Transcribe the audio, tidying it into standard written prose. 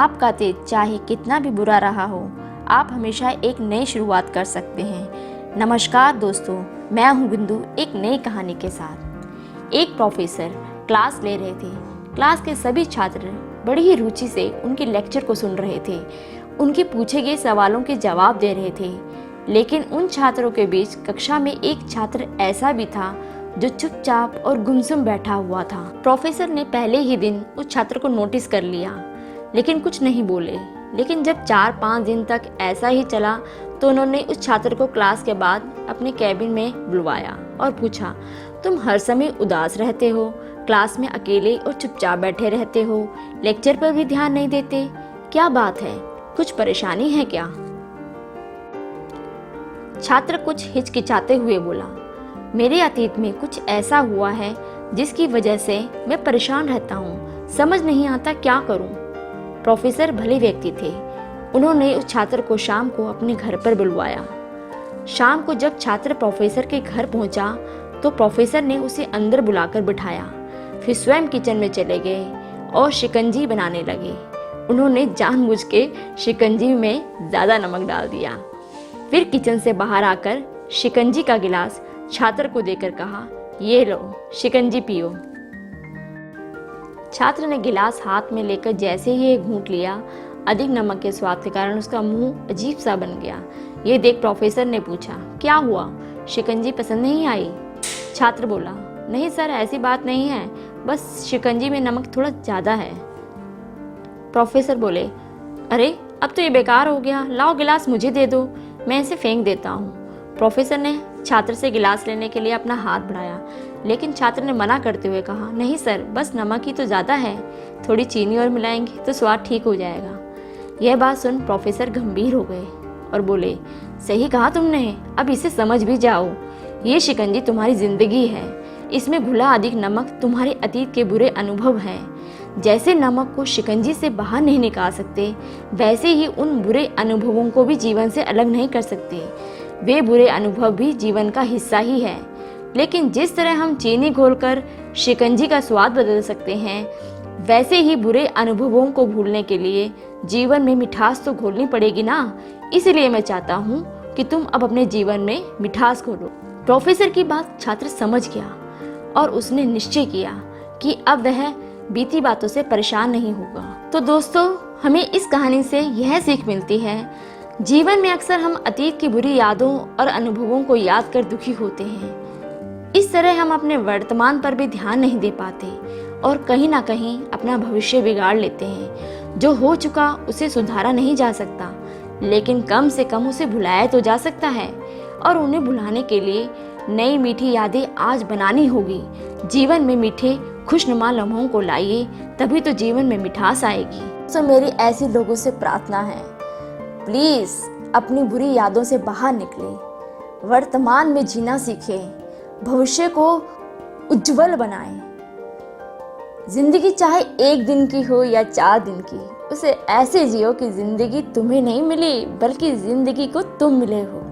आपका अतीत चाहे कितना भी बुरा रहा हो, आप हमेशा एक नई शुरुआत कर सकते हैं। नमस्कार दोस्तों, मैं हूं बिंदु एक नई कहानी के साथ। एक प्रोफेसर क्लास ले रहे थे। क्लास के सभी छात्र बड़ी ही रुचि से उनके लेक्चर को सुन रहे थे, उनके पूछे गए सवालों के जवाब दे रहे थे। लेकिन उन छात्रों के बीच कक्षा में एक छात्र ऐसा भी था जो चुपचाप और गुमसुम बैठा हुआ था। प्रोफेसर ने पहले ही दिन उस छात्र को नोटिस कर लिया, लेकिन कुछ नहीं बोले। लेकिन जब 4-5 दिन तक ऐसा ही चला तो उन्होंने उस छात्र को क्लास के बाद अपने कैबिन में बुलवाया और पूछा, तुम हर समय उदास रहते हो, क्लास में अकेले और चुपचाप बैठे रहते हो, लेक्चर पर भी ध्यान नहीं देते, क्या बात है, कुछ परेशानी है क्या? छात्र कुछ हिचकिचाते हुए बोला, मेरे अतीत में कुछ ऐसा हुआ है जिसकी वजह से मैं परेशान रहता हूँ, समझ नहीं आता क्या करूँ। प्रोफेसर भले व्यक्ति थे। उन्होंने उस छात्र को शाम को अपने घर पर बुलवाया। शाम को जब छात्र प्रोफेसर के घर पहुंचा तो प्रोफेसर ने उसे अंदर बुलाकर बिठाया। फिर स्वयं किचन में चले गए और शिकंजी बनाने लगे। उन्होंने जानबूझ के शिकंजी में ज़्यादा नमक डाल दिया। फिर किचन से बाहर आकर शिकंजी का गिलास छात्र को देकर कहा, ये लो शिकंजी पियो। छात्र ने गिलास हाथ में लेकर जैसे ही एक घूंट लिया, अधिक नमक के स्वाद के कारण उसका मुंह अजीब सा बन गया। ये देख प्रोफेसर ने पूछा, क्या हुआ, शिकंजी पसंद नहीं आई? छात्र बोला, नहीं सर, ऐसी बात नहीं है, बस शिकंजी में नमक थोड़ा ज़्यादा है। प्रोफेसर बोले, अरे अब तो ये बेकार हो गया, लाओ गिलास मुझे दे दो, मैं इसे फेंक देता हूँ। प्रोफेसर ने छात्र से गिलास लेने के लिए अपना हाथ बढ़ाया, लेकिन छात्र ने मना करते हुए कहा, नहीं सर, बस नमक ही तो ज़्यादा है, थोड़ी चीनी और मिलाएंगे तो स्वाद ठीक हो जाएगा। यह बात सुन प्रोफेसर गंभीर हो गए और बोले, सही कहा तुमने, अब इसे समझ भी जाओ, ये शिकंजी तुम्हारी जिंदगी है, इसमें घुला अधिक नमक तुम्हारे अतीत के बुरे अनुभव हैं। जैसे नमक को शिकंजी से बाहर नहीं निकाल सकते, वैसे ही उन बुरे अनुभवों को भी जीवन से अलग नहीं कर सकते। वे बुरे अनुभव भी जीवन का हिस्सा ही है। लेकिन जिस तरह हम चीनी घोलकर शिकंजी का स्वाद बदल सकते हैं, वैसे ही बुरे अनुभवों को भूलने के लिए जीवन में मिठास तो घोलनी पड़ेगी ना। इसलिए मैं चाहता हूँ कि तुम अब अपने जीवन में मिठास घोलो। प्रोफेसर की बात छात्र समझ गया और उसने निश्चय किया कि अब वह बीती बातों से परेशान नहीं होगा। तो दोस्तों, हमें इस कहानी से यह सीख मिलती है, जीवन में अक्सर हम अतीत की बुरी यादों और अनुभवों को याद कर दुखी होते हैं। इस तरह हम अपने वर्तमान पर भी ध्यान नहीं दे पाते और कहीं ना कहीं अपना भविष्य बिगाड़ लेते हैं। जो हो चुका उसे सुधारा नहीं जा सकता, लेकिन कम से कम उसे भुलाया तो जा सकता है। और उन्हें भुलाने के लिए नई मीठी यादें आज बनानी होगी। जीवन में मीठे खुशनुमा लम्हों को लाइए, तभी तो जीवन में मिठास आएगी। तो मेरी ऐसी लोगों से प्रार्थना है, प्लीज़ अपनी बुरी यादों से बाहर निकलें, वर्तमान में जीना सीखें, भविष्य को उज्जवल बनाएं। जिंदगी चाहे 1 दिन की हो या 4 दिन की, उसे ऐसे जियो कि जिंदगी तुम्हें नहीं मिली बल्कि जिंदगी को तुम मिले हो।